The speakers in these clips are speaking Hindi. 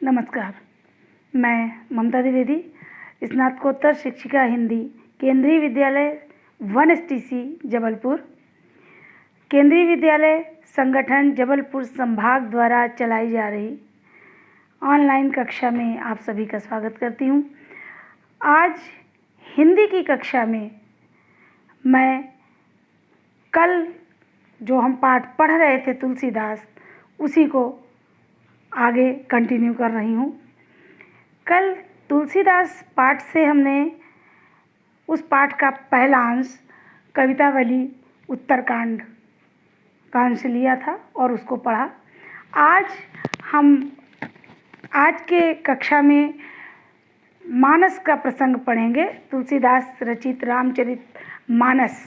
नमस्कार। मैं ममता द्विवेदी, स्नातकोत्तर शिक्षिका हिंदी, केंद्रीय विद्यालय 1STC जबलपुर, केंद्रीय विद्यालय संगठन जबलपुर संभाग द्वारा चलाई जा रही ऑनलाइन कक्षा में आप सभी का स्वागत करती हूँ। आज हिंदी की कक्षा में मैं कल जो हम पाठ पढ़ रहे थे तुलसीदास, उसी को आगे कंटिन्यू कर रही हूँ। कल तुलसीदास पाठ से हमने उस पाठ का पहला अंश कवितावली उत्तरकांड का अंश लिया था और उसको पढ़ा। आज हम आज के कक्षा में मानस का प्रसंग पढ़ेंगे। तुलसीदास रचित रामचरित मानस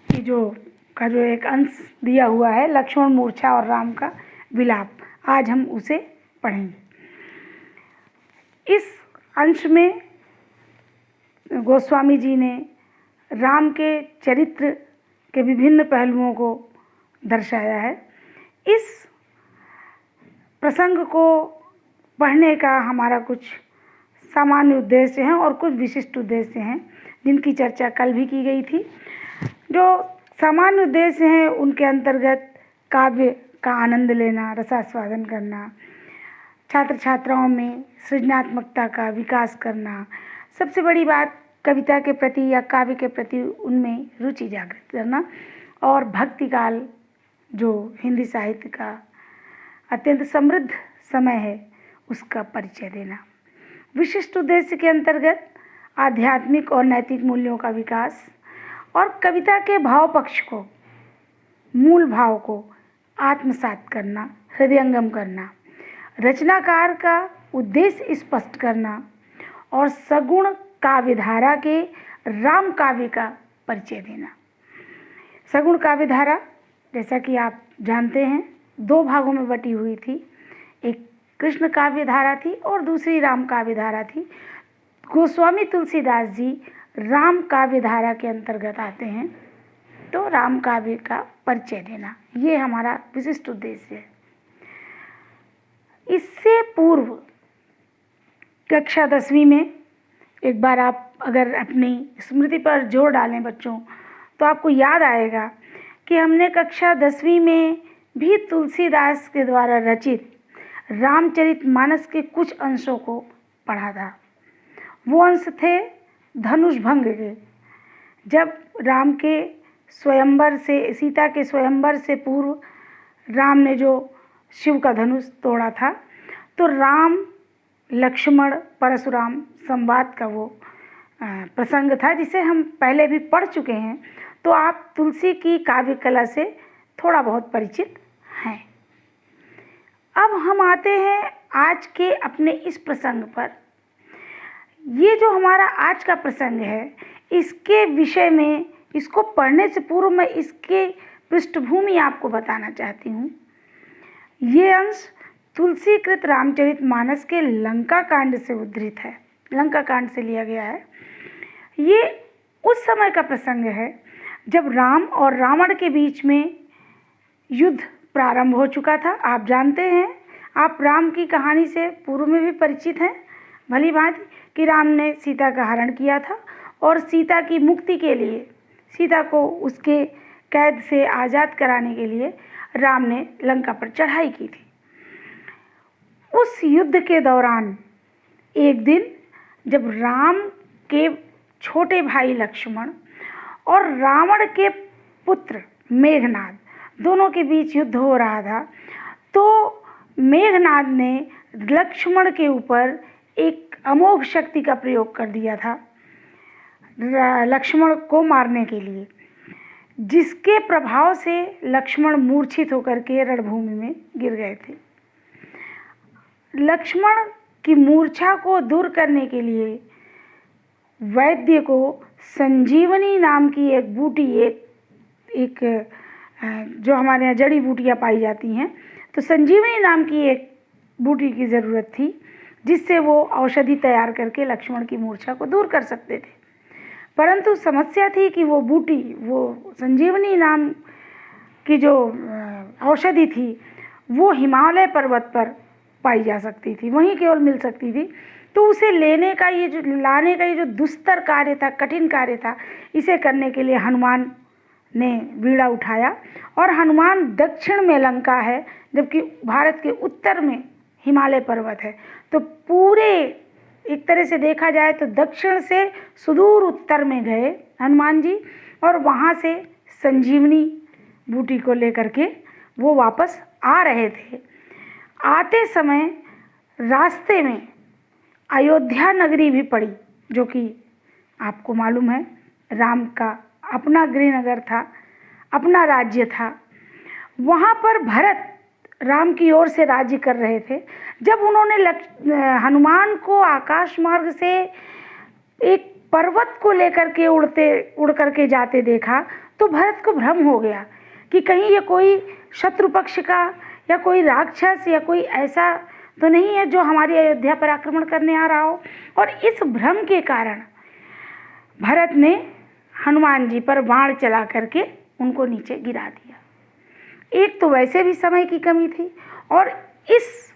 की जो एक अंश दिया हुआ है, लक्ष्मण मूर्छा और राम का विलाप, आज हम उसे पढ़ेंगे। इस अंश में गोस्वामी जी ने राम के चरित्र के विभिन्न पहलुओं को दर्शाया है। इस प्रसंग को पढ़ने का हमारा कुछ सामान्य उद्देश्य हैं और कुछ विशिष्ट उद्देश्य हैं, जिनकी चर्चा कल भी की गई थी। जो सामान्य उद्देश्य हैं उनके अंतर्गत काव्य का आनंद लेना, रसास्वादन करना, छात्र छात्राओं में सृजनात्मकता का विकास करना, सबसे बड़ी बात कविता के प्रति या काव्य के प्रति उनमें रुचि जागृत करना, और भक्ति काल जो हिंदी साहित्य का अत्यंत समृद्ध समय है उसका परिचय देना। विशिष्ट उद्देश्य के अंतर्गत आध्यात्मिक और नैतिक मूल्यों का विकास और कविता के भाव पक्ष को, मूल भाव को आत्मसात करना, हृदयंगम करना, रचनाकार का उद्देश्य स्पष्ट करना और सगुण काव्यधारा के राम काव्य का परिचय देना। सगुण काव्यधारा, जैसा कि आप जानते हैं, दो भागों में बटी हुई थी। एक कृष्ण काव्यधारा थी और दूसरी राम काव्यधारा थी। गोस्वामी तुलसीदास जी राम काव्यधारा के अंतर्गत आते हैं, तो राम काव्य का परिचय देना ये हमारा विशिष्ट उद्देश्य है। इससे पूर्व कक्षा 10वीं में एक बार आप अगर अपनी स्मृति पर जोर डालें बच्चों, तो आपको याद आएगा कि हमने कक्षा 10वीं में भी तुलसीदास के द्वारा रचित रामचरितमानस के कुछ अंशों को पढ़ा था। वो अंश थे धनुष भंग के। जब राम के स्वयंवर से, सीता के स्वयंवर से पूर्व राम ने जो शिव का धनुष तोड़ा था, तो राम लक्ष्मण परशुराम संवाद का वो प्रसंग था, जिसे हम पहले भी पढ़ चुके हैं। तो आप तुलसी की काव्य कला से थोड़ा बहुत परिचित हैं। अब हम आते हैं आज के अपने इस प्रसंग पर। ये जो हमारा आज का प्रसंग है, इसके विषय में, इसको पढ़ने से पूर्व मैं इसके पृष्ठभूमि आपको बताना चाहती हूँ। ये अंश तुलसीकृत रामचरितमानस के लंका कांड से उद्धृत है, लंका कांड से लिया गया है। ये उस समय का प्रसंग है जब राम और रावण के बीच में युद्ध प्रारंभ हो चुका था। आप जानते हैं, आप राम की कहानी से पूर्व में भी परिचित हैं भली भांति कि राम ने सीता का हरण किया था और सीता की मुक्ति के लिए, सीता को उसके कैद से आज़ाद कराने के लिए राम ने लंका पर चढ़ाई की थी। उस युद्ध के दौरान एक दिन जब राम के छोटे भाई लक्ष्मण और रावण के पुत्र मेघनाद दोनों के बीच युद्ध हो रहा था, तो मेघनाद ने लक्ष्मण के ऊपर एक अमोघ शक्ति का प्रयोग कर दिया था लक्ष्मण को मारने के लिए, जिसके प्रभाव से लक्ष्मण मूर्छित होकर के रणभूमि में गिर गए थे। लक्ष्मण की मूर्छा को दूर करने के लिए वैद्य को संजीवनी नाम की एक बूटी, एक जो हमारे यहाँ जड़ी बूटियाँ पाई जाती हैं, तो संजीवनी नाम की एक बूटी की ज़रूरत थी, जिससे वो औषधि तैयार करके लक्ष्मण की मूर्छा को दूर कर सकते थे। परंतु समस्या थी कि वो बूटी, वो संजीवनी नाम की जो औषधि थी, वो हिमालय पर्वत पर पाई जा सकती थी, वहीं केवल मिल सकती थी। तो उसे लेने का लाने का ये जो दुस्तर कार्य था, कठिन कार्य था, इसे करने के लिए हनुमान ने बीड़ा उठाया। और हनुमान दक्षिण में लंका है, जबकि भारत के उत्तर में हिमालय पर्वत है। तो पूरे एक तरह से देखा जाए तो दक्षिण से सुदूर उत्तर में गए हनुमान जी, और वहाँ से संजीवनी बूटी को लेकर के वो वापस आ रहे थे। आते समय रास्ते में अयोध्या नगरी भी पड़ी, जो कि आपको मालूम है राम का अपना गृहनगर था, अपना राज्य था। वहाँ पर भरत राम की ओर से राज्य कर रहे थे। जब उन्होंने हनुमान को आकाश मार्ग से एक पर्वत को लेकर के उड़ करके जाते देखा, तो भरत को भ्रम हो गया कि कहीं ये कोई शत्रु पक्ष का या कोई राक्षस या कोई ऐसा तो नहीं है जो हमारी अयोध्या पर आक्रमण करने आ रहा हो। और इस भ्रम के कारण भरत ने हनुमान जी पर बाण चला करके उनको नीचे गिरा दिया। एक तो वैसे भी समय की कमी थी, और इस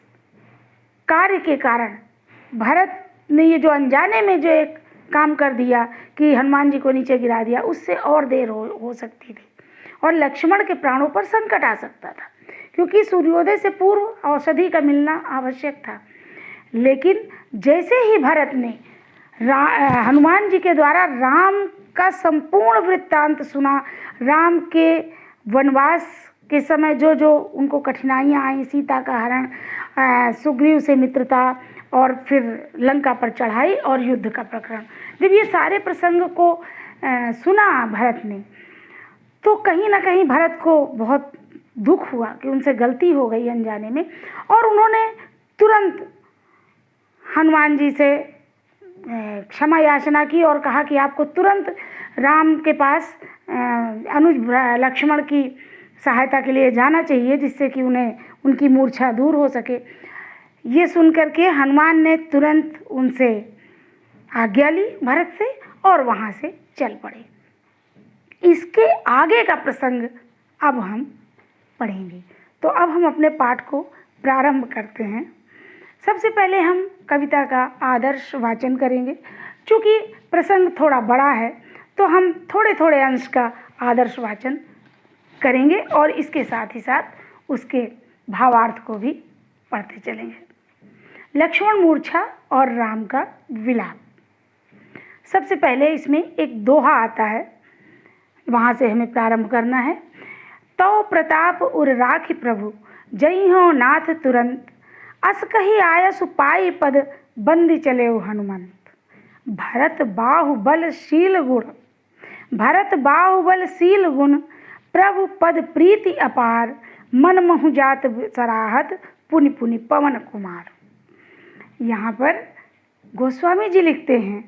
कार्य के कारण भरत ने ये जो अनजाने में जो एक काम कर दिया कि हनुमान जी को नीचे गिरा दिया, उससे और देर हो सकती थी और लक्ष्मण के प्राणों पर संकट आ सकता था, क्योंकि सूर्योदय से पूर्व औषधि का मिलना आवश्यक था। लेकिन जैसे ही भरत ने हनुमान जी के द्वारा राम का संपूर्ण वृत्तांत सुना, राम के वनवास के समय जो जो उनको कठिनाइयाँ आई, सीता का हरण, सुग्रीव से मित्रता, और फिर लंका पर चढ़ाई और युद्ध का प्रकरण, जब ये सारे प्रसंग को सुना भरत ने, तो कहीं ना कहीं भरत को बहुत दुख हुआ कि उनसे गलती हो गई अनजाने में। और उन्होंने तुरंत हनुमान जी से क्षमा याचना की और कहा कि आपको तुरंत राम के पास अनुज लक्ष्मण की सहायता के लिए जाना चाहिए, जिससे कि उन्हें उनकी मूर्छा दूर हो सके। ये सुनकर के हनुमान ने तुरंत उनसे आज्ञा ली भरत से, और वहाँ से चल पड़े। इसके आगे का प्रसंग अब हम पढ़ेंगे। तो अब हम अपने पाठ को प्रारंभ करते हैं। सबसे पहले हम कविता का आदर्श वाचन करेंगे। चूँकि प्रसंग थोड़ा बड़ा है, तो हम थोड़े थोड़े अंश का आदर्श वाचन करेंगे और इसके साथ ही साथ उसके भावार्थ को भी पढ़ते चलेंगे। लक्ष्मण मूर्छा और राम का विलाप। सबसे पहले इसमें एक दोहा आता है, वहाँ से हमें प्रारंभ करना है। तो प्रताप उर राखि प्रभु, जई हो नाथ तुरंत, अस कही आयसु पाई पद, बंदी चले हनुमंत। भरत बाहुबल शील गुण, भरत बाहुबल शील गुण, प्रभु पद प्रीति अपार, मन महु जात सराहत, पुनि पुनि पवन कुमार। यहाँ पर गोस्वामी जी लिखते हैं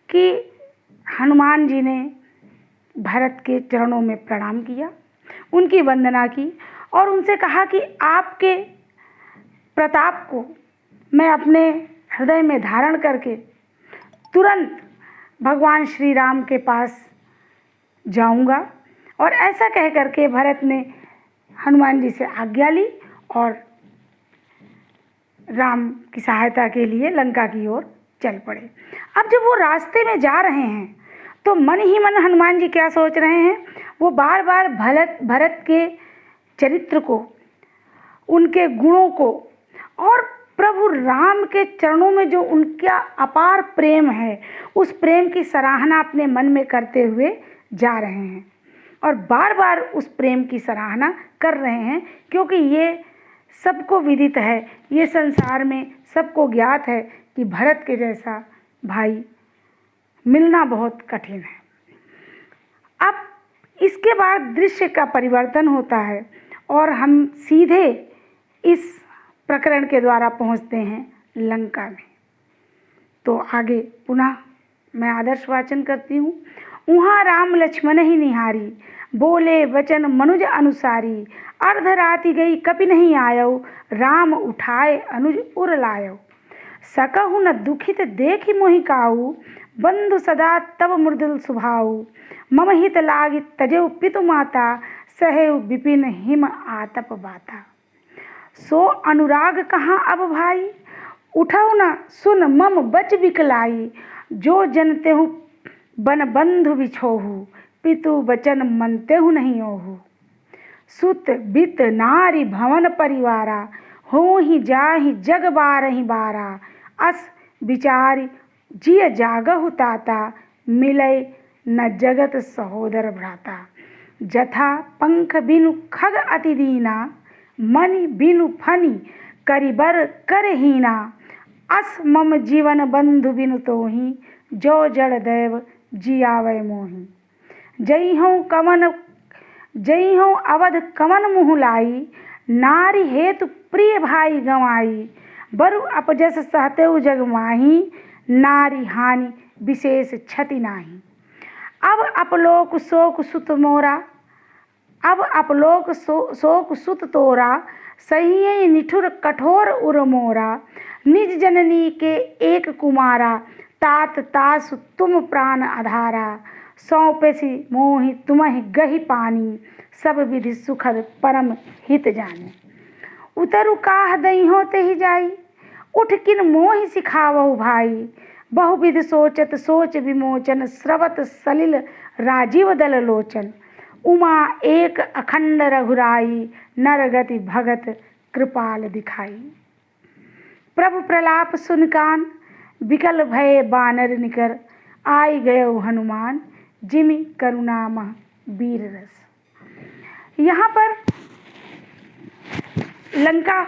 कि हनुमान जी ने भरत के चरणों में प्रणाम किया, उनकी वंदना की और उनसे कहा कि आपके प्रताप को मैं अपने हृदय में धारण करके तुरंत भगवान श्री राम के पास जाऊंगा। और ऐसा कह करके भरत ने हनुमान जी से आज्ञा ली और राम की सहायता के लिए लंका की ओर चल पड़े। अब जब वो रास्ते में जा रहे हैं, तो मन ही मन हनुमान जी क्या सोच रहे हैं, वो बार बार भरत के चरित्र को, उनके गुणों को और प्रभु राम के चरणों में जो उनका अपार प्रेम है, उस प्रेम की सराहना अपने मन में करते हुए जा रहे हैं और बार बार उस प्रेम की सराहना कर रहे हैं, क्योंकि ये सबको विदित है, ये संसार में सबको ज्ञात है कि भरत के जैसा भाई मिलना बहुत कठिन है। अब इसके बाद दृश्य का परिवर्तन होता है और हम सीधे इस प्रकरण के द्वारा पहुंचते हैं लंका में। तो आगे पुनः मैं आदर्श वाचन करती हूँ। उहाँ राम लक्ष्मण ही निहारी, बोले वचन मनुज अनुसारी, अर्धराति गई कपि नहीं आयो, राम उठाए अनुज उर लायो। सकहु न दुखित देखि मोहि काऊ, बंधु सदा तब मृदुल सुभाऊ। मम हित लागित तजेउ पितु माता, सहेउ विपिन हिम आतप बाता। सो अनुराग कहाँ अब भाई, उठऊ न सुन मम बच बिकलाई। जो जनते हूँ बन बंधु बिछोहू, पितु बचन मनते हूँ नहीं ओहू। सुत बित नारी भवन परिवारा, हो ही जाहि जग बारहि बारा। अस विचारी जिय जागहु ताता, मिलय न जगत सहोदर भ्राता। जथा पंख बिनु खग अति दीना, मणि बिनु फनि करिबर करहीना। अस मम जीवन बंधु बिनु तोहि, जो जड़ दैव जियावै मोहि। जई हूँ अवध कवन मुँह लाई, नारी हेतु प्रिय भाई गंवाई। बरु अपजस सहतेउ जग माही, नारी हानि विशेष क्षति नाही। अब अपलोक शोक सुत मोरा, अब अपलोक शोक सुत तोरा। सही निठुर कठोर उर मोरा, निज जननी के एक कुमारा। तात तासु तुम प्राण आधारा, सौंपेसी मोहि तुम्हि गहि पानी। सब विधि सुखद परम हित जानी। उतरु काह दई हो तेहि जाई, उठ किन मोहि सिखावहु भाई। बहुविध सोचत सोच विमोचन, स्रवत सलिल राजीव दल लोचन। उमा एक अखंड रघुराई, नर गति भगत कृपाल दिखाई। प्रभु प्रलाप सुन कान, विकल भय बानर निकर। आई गयो हनुमान, जिमि करुणा मह वीर रस। यहाँ पर लंका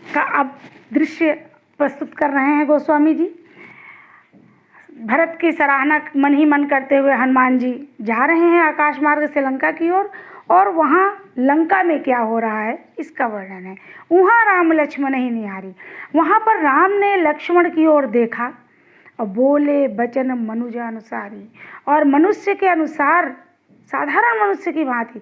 का अब दृश्य प्रस्तुत कर रहे हैं गोस्वामी जी। भरत की सराहना मन ही मन करते हुए हनुमान जी जा रहे हैं आकाश मार्ग से लंका की ओर, और वहाँ लंका में क्या हो रहा है इसका वर्णन है। वहाँ राम लक्ष्मण ही निहारी। वहाँ पर राम ने लक्ष्मण की ओर देखा और बोले बचन मनुज अनुसारी, और मनुष्य के अनुसार, साधारण मनुष्य की भांति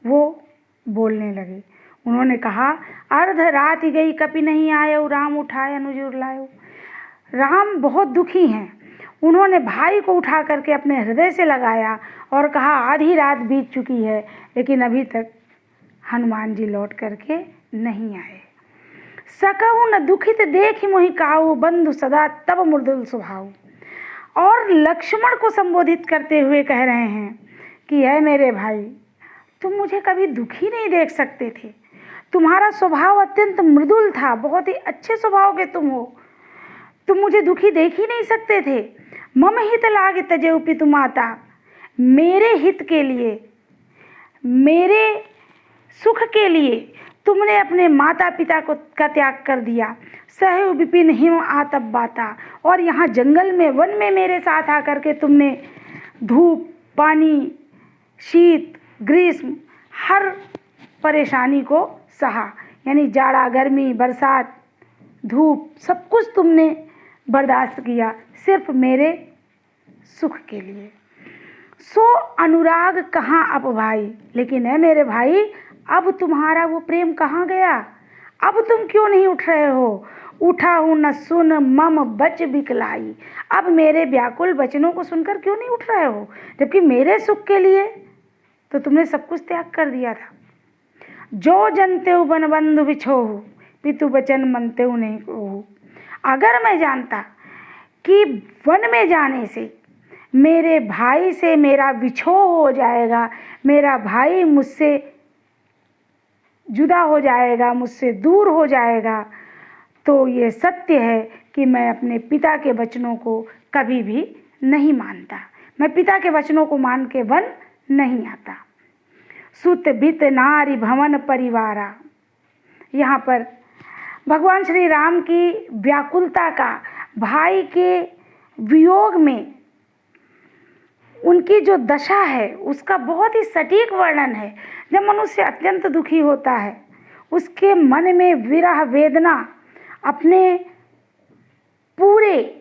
वो बोलने लगे। उन्होंने कहा, अर्ध रात ही गई कपि नहीं आयो, राम उठाए अनुज उरलायो। राम बहुत दुखी हैं। उन्होंने भाई को उठा करके अपने हृदय से लगाया और कहा, आधी रात बीत चुकी है लेकिन अभी तक हनुमान जी लौट करके नहीं आए। सकहु न दुखित देखि मोहि काहू, बंधु सदा तब मृदुल स्वभाव। और लक्ष्मण को संबोधित करते हुए कह रहे हैं कि है मेरे भाई, तुम मुझे कभी दुखी नहीं देख सकते थे। तुम्हारा स्वभाव अत्यंत मृदुल था, बहुत ही अच्छे स्वभाव के तुम हो। तुम मुझे दुखी देख ही नहीं सकते थे। मम हित लागे तजेउ पितु माता, मेरे हित के लिए, मेरे सुख के लिए तुमने अपने माता पिता को का त्याग कर दिया। सहु विपिन हिम आतप बाता, और यहाँ जंगल में वन में मेरे साथ आकर के तुमने धूप पानी शीत ग्रीष्म हर परेशानी को सहा, यानी जाड़ा गर्मी बरसात धूप सब कुछ तुमने बर्दाश्त किया सिर्फ मेरे सुख के लिए। सो अनुराग कहाँ अब भाई, लेकिन है मेरे भाई अब तुम्हारा वो प्रेम कहाँ गया? अब तुम क्यों नहीं उठ रहे हो? उठा हूँ न सुन मम बच बिकलाई, अब मेरे व्याकुल वचनों को सुनकर क्यों नहीं उठ रहे हो? जबकि मेरे सुख के लिए तो तुमने सब कुछ त्याग कर दिया था। जो जनते हो बन बंधु बिछोहु, पितु वचन मनते हो नहीं कहू। अगर मैं जानता कि वन में जाने से मेरे भाई से मेरा विछोह हो जाएगा, मेरा भाई मुझसे जुदा हो जाएगा, मुझसे दूर हो जाएगा, तो ये सत्य है कि मैं अपने पिता के वचनों को कभी भी नहीं मानता। मैं पिता के वचनों को मान के वन नहीं आता। सुत बित नारी भवन परिवारा, यहाँ पर भगवान श्री राम की व्याकुलता का, भाई के वियोग में उनकी जो दशा है उसका बहुत ही सटीक वर्णन है। जब मनुष्य अत्यंत दुखी होता है, उसके मन में विरह वेदना अपने पूरी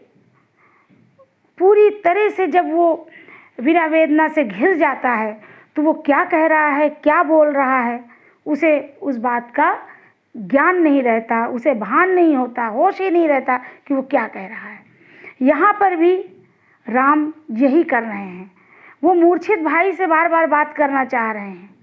तरह से जब वो विरह वेदना से घिर जाता है तो वो क्या कह रहा है, क्या बोल रहा है, उसे उस बात का ज्ञान नहीं रहता, उसे भान नहीं होता, होश ही नहीं रहता कि वो क्या कह रहा है। यहाँ पर भी राम यही कर रहे हैं। वो मूर्छित भाई से बार बार बात करना चाह रहे हैं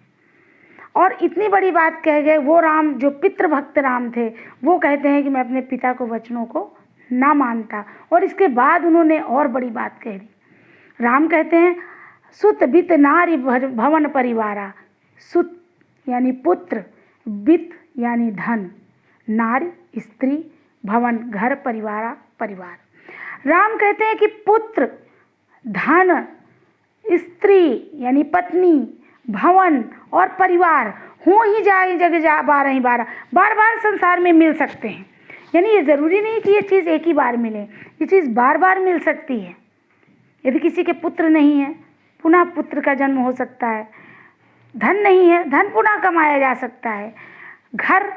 और इतनी बड़ी बात कह गए। वो राम जो पितृभक्त राम थे, वो कहते हैं कि मैं अपने पिता को वचनों को ना मानता, और इसके बाद उन्होंने और बड़ी बात कह दी। राम कहते हैं सुत बित नारी भवन परिवारा। सुत यानी पुत्र, बित यानी धन, नारी स्त्री, भवन घर, परिवारा परिवार। राम कहते हैं कि पुत्र, धन, स्त्री यानी पत्नी, भवन और परिवार हो ही जाए जग जा 12 ही 12, बार बार संसार में मिल सकते हैं। यानी ये ज़रूरी नहीं कि ये चीज़ एक ही बार मिले, ये चीज़ बार बार मिल सकती है। यदि किसी के पुत्र नहीं है, पुनः पुत्र का जन्म हो सकता है। धन नहीं है, धन पुनः कमाया जा सकता है। घर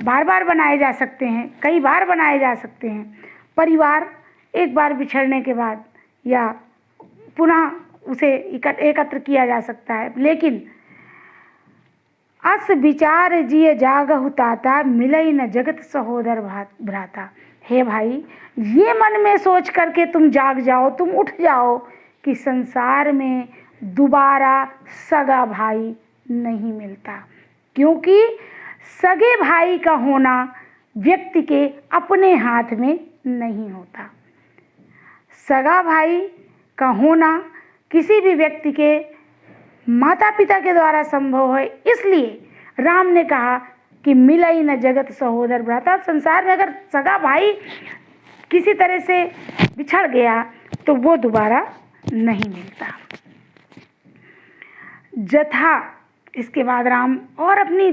बार बार बनाए जा सकते हैं, कई बार बनाए जा सकते हैं। परिवार एक बार बिछड़ने के बाद या पुनः उसे एकत्र किया जा सकता है। लेकिन अस विचार जिय जागहु ताता, मिलई न जगत सहोदर भ्राता। हे भाई, ये मन में सोच करके तुम जाग जाओ, तुम उठ जाओ कि संसार में दोबारा सगा भाई नहीं मिलता, क्योंकि सगे भाई का होना व्यक्ति के अपने हाथ में नहीं होता। सगा भाई का होना किसी भी व्यक्ति के माता पिता के द्वारा संभव है। इसलिए राम ने कहा कि मिलई न जगत सहोदर भ्राता। संसार में अगर सगा भाई किसी तरह से बिछड़ गया तो वो दोबारा नहीं मिलता। जथा, इसके बाद राम और अपनी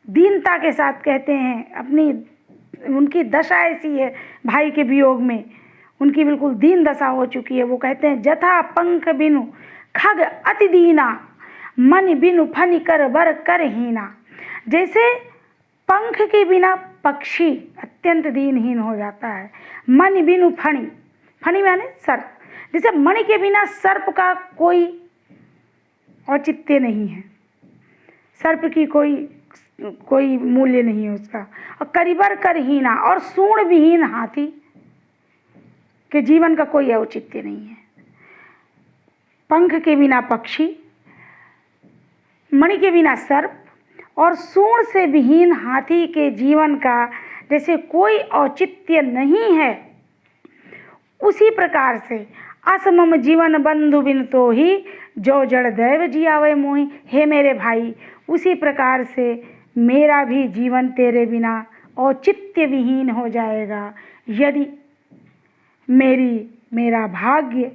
दीनता के साथ कहते हैं, उनकी दशा ऐसी है भाई के वियोग में, उनकी बिल्कुल दीन दशा हो चुकी है। वो कहते हैं जथा पंख बिनु खग अति दीना, मन बिनु फनि कर बर कर हीना। जैसे पंख के बिना पक्षी अत्यंत दीनहीन हो जाता है, मन बिनु फणि, फणि माने सर्प, जैसे मणि के बिना सर्प का कोई औचित्य नहीं है, सर्प की कोई मूल्य नहीं है उसका। और करिबर कर हीना, और सूंड विहीन हाथी के जीवन का कोई औचित्य नहीं है। पंख के बिना पक्षी, मणि के बिना सर्प और सूंड से विहीन हाथी के जीवन का जैसे कोई औचित्य नहीं है, उसी प्रकार से असमम जीवन बंधु बिन तो ही, जो जड़ दैव जियावे मोहि। हे मेरे भाई, उसी प्रकार से मेरा भी जीवन तेरे बिना औचित्य विहीन हो जाएगा। यदि मेरा भाग्य,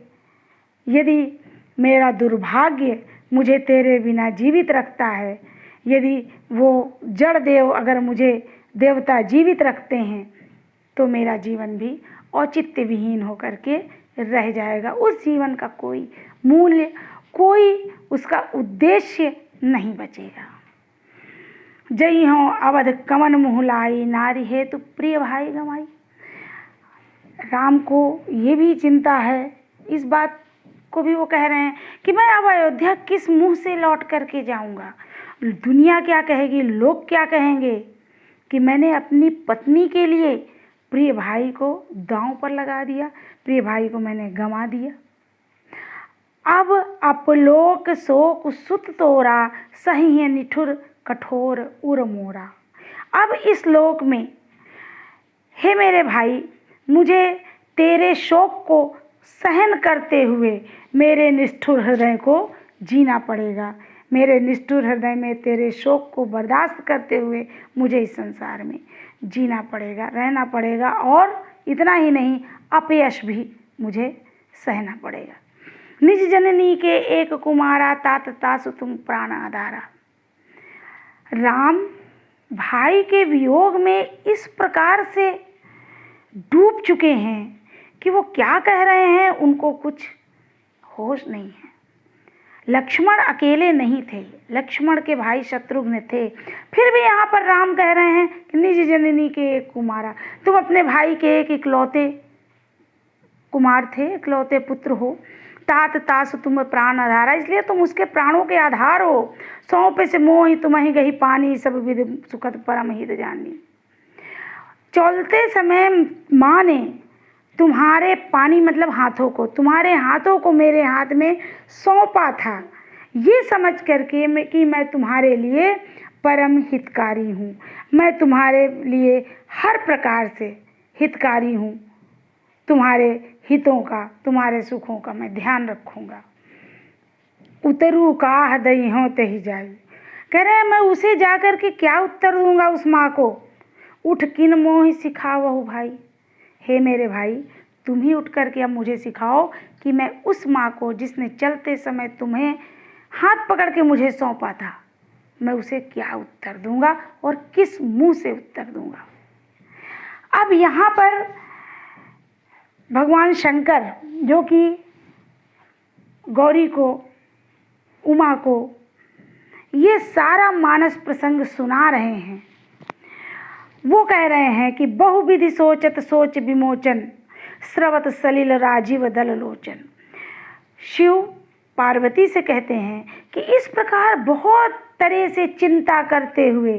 यदि मेरा दुर्भाग्य मुझे तेरे बिना जीवित रखता है, यदि वो जड़ देव अगर मुझे देवता जीवित रखते हैं, तो मेरा जीवन भी औचित्य विहीन होकर के रह जाएगा। उस जीवन का कोई मूल्य, कोई उसका उद्देश्य नहीं बचेगा। जई हो अवध कमन मुँह लाई, नारी है तो प्रिय भाई गमाई। राम को ये भी चिंता है, इस बात को भी वो कह रहे हैं कि मैं अब अयोध्या किस मुंह से लौट करके जाऊंगा, दुनिया क्या कहेगी, लोग क्या कहेंगे कि मैंने अपनी पत्नी के लिए प्रिय भाई को दांव पर लगा दिया, प्रिय भाई को मैंने गंवा दिया। अब अपलोक शोक सुत तोरा, सही है निठुर कठोर उर मोरा। अब इस लोक में हे मेरे भाई, मुझे तेरे शोक को सहन करते हुए मेरे निष्ठुर हृदय को जीना पड़ेगा। मेरे निष्ठुर हृदय में तेरे शोक को बर्दाश्त करते हुए मुझे इस संसार में जीना पड़ेगा, रहना पड़ेगा। और इतना ही नहीं, अपयश भी मुझे सहना पड़ेगा। निज जननी के एक कुमारा, तात तासु तुम प्राण आधारा। राम भाई के वियोग में इस प्रकार से डूब चुके हैं कि वो क्या कह रहे हैं उनको कुछ होश नहीं है। लक्ष्मण अकेले नहीं थे, लक्ष्मण के भाई शत्रुघ्न थे, फिर भी यहाँ पर राम कह रहे हैं कि निज जननी के एक कुमारा। तुम अपने भाई के एक इकलौते कुमार थे, इकलौते पुत्र हो। तात तास तुम प्राण आधारा, इसलिए तुम उसके प्राणों के आधार हो। सौंपे से मोहि तुम्हि गही पानी, सब विधि सुखद परम हित जानी। चलते समय माँ ने तुम्हारे पानी मतलब हाथों को, तुम्हारे हाथों को मेरे हाथ में सौंपा था। ये समझ करके कि मैं तुम्हारे लिए परम हितकारी हूँ, मैं तुम्हारे लिए हर प्रकार से हितकारी हूँ, तुम्हारे हितों का, तुम्हारे सुखों का मैं ध्यान रखूँगा। उतरू काह दई हों तही जाई, कह रहे हैं मैं उसे जा कर के क्या उत्तर दूंगा उस माँ को। उठ किन मोहि सिखावहु भाई, हे मेरे भाई तुम ही उठ करके अब मुझे सिखाओ कि मैं उस माँ को जिसने चलते समय तुम्हें हाथ पकड़ के मुझे सौंपा था, मैं उसे क्या उत्तर दूंगा और किस मुंह से उत्तर दूंगा। अब यहाँ पर भगवान शंकर जो कि गौरी को, उमा को ये सारा मानस प्रसंग सुना रहे हैं, वो कह रहे हैं कि बहुविधि सोचत सोच विमोचन, स्रवत सलिल राजीव दल लोचन। शिव पार्वती से कहते हैं कि इस प्रकार बहुत तरह से चिंता करते हुए,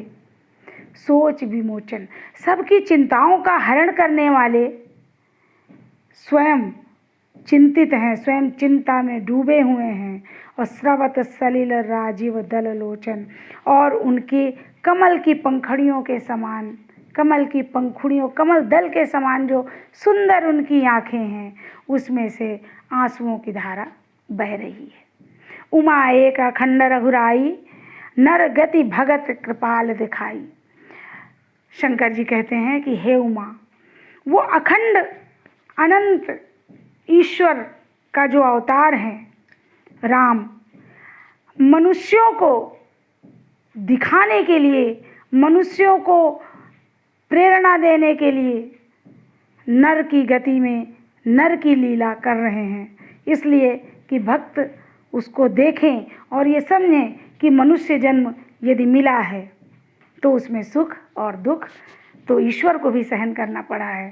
सोच विमोचन, सबकी चिंताओं का हरण करने वाले स्वयं चिंतित हैं, स्वयं चिंता में डूबे हुए हैं। और स्रवत सलिल राजीव दल लोचन, और उनकी कमल की पंखुड़ियों के समान, कमल की पंखुड़ियों, कमल दल के समान जो सुंदर उनकी आँखें हैं, उसमें से आंसुओं की धारा बह रही है। उमा एक अखंड रघुराई, नर गति भगत कृपाल दिखाई। शंकर जी कहते हैं कि हे उमा, वो अखंड अनंत ईश्वर का जो अवतार है राम, मनुष्यों को दिखाने के लिए, मनुष्यों को प्रेरणा देने के लिए नर की गति में नर की लीला कर रहे हैं, इसलिए कि भक्त उसको देखें और ये समझें कि मनुष्य जन्म यदि मिला है तो उसमें सुख और दुख तो ईश्वर को भी सहन करना पड़ा है,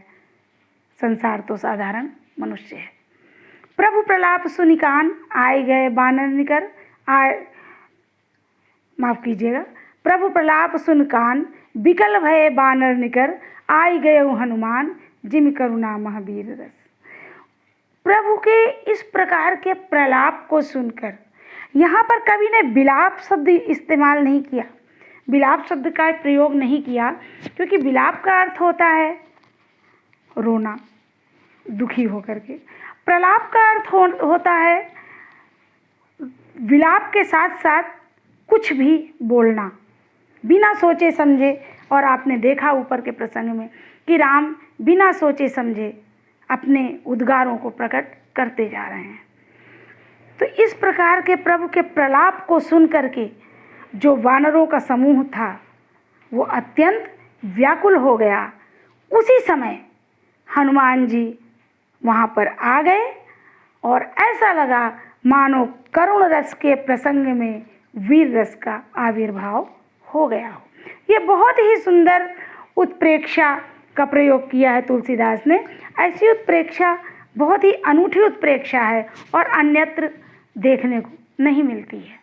संसार तो साधारण मनुष्य है। प्रभु प्रलाप सुनिकान, आए गए बानर निकर, माफ कीजिएगा, प्रभु प्रलाप सुन कान, बिकल भये बानर निकर, आई गए हनुमान, जिम करुणा महावीर रस। प्रभु के इस प्रकार के प्रलाप को सुनकर, यहाँ पर कवि ने विलाप शब्द इस्तेमाल नहीं किया, विलाप शब्द का प्रयोग नहीं किया, क्योंकि विलाप का अर्थ होता है रोना, दुखी होकर के। प्रलाप का अर्थ होता है विलाप के साथ साथ कुछ भी बोलना बिना सोचे समझे। और आपने देखा ऊपर के प्रसंग में कि राम बिना सोचे समझे अपने उद्गारों को प्रकट करते जा रहे हैं। तो इस प्रकार के प्रभु के प्रलाप को सुन करके जो वानरों का समूह था वो अत्यंत व्याकुल हो गया। उसी समय हनुमान जी वहाँ पर आ गए और ऐसा लगा मानो करुण रस के प्रसंग में वीर रस का आविर्भाव हो गया हो। ये बहुत ही सुंदर उत्प्रेक्षा का प्रयोग किया है तुलसीदास ने। ऐसी उत्प्रेक्षा बहुत ही अनूठी उत्प्रेक्षा है और अन्यत्र देखने को नहीं मिलती है।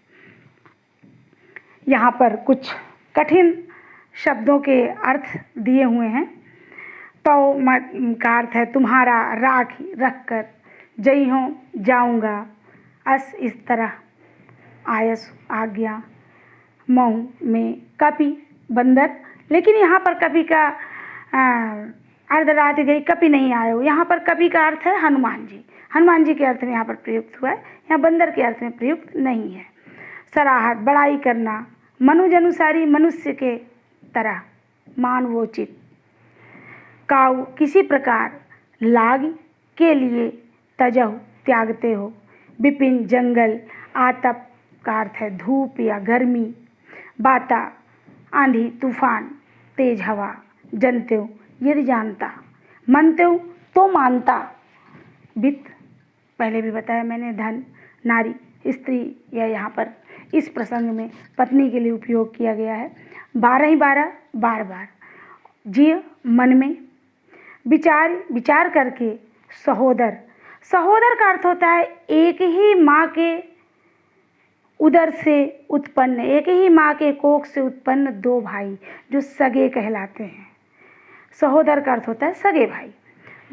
यहाँ पर कुछ कठिन शब्दों के अर्थ दिए हुए हैं। तो का अर्थ है तुम्हारा राख रख कर जई हो जाऊँगा, अस इस तरह आयस आज्ञा मऊ में कपि बंदर। लेकिन यहाँ पर कपि का अर्धरात गई, कपि नहीं आए हो। यहाँ पर कपि का अर्थ है हनुमान जी, हनुमान जी के अर्थ में यहाँ पर प्रयुक्त हुआ है, यहाँ बंदर के अर्थ में प्रयुक्त नहीं है। सराहत बड़ाई करना, मनुज अनुसारी मनुष्य के तरह मानवोचित, काऊ किसी प्रकार, लाग के लिए तजहु त्यागते हो, विपिन जंगल, आतप का अर्थ है धूप या गर्मी, बाता आंधी तूफान तेज हवा, जनते हो यदि जानता, मनते हो तो मानता, वित्त पहले भी बताया मैंने, धन, नारी, स्त्री, या यहाँ पर इस प्रसंग में पत्नी के लिए उपयोग किया गया है। 12 ही 12 बार बार, जिय मन में, विचार करके, सहोदर, सहोदर का अर्थ होता है एक ही माँ के उदर से उत्पन्न, एक ही माँ के कोख से उत्पन्न दो भाई जो सगे कहलाते हैं। सहोदर का अर्थ होता है सगे भाई।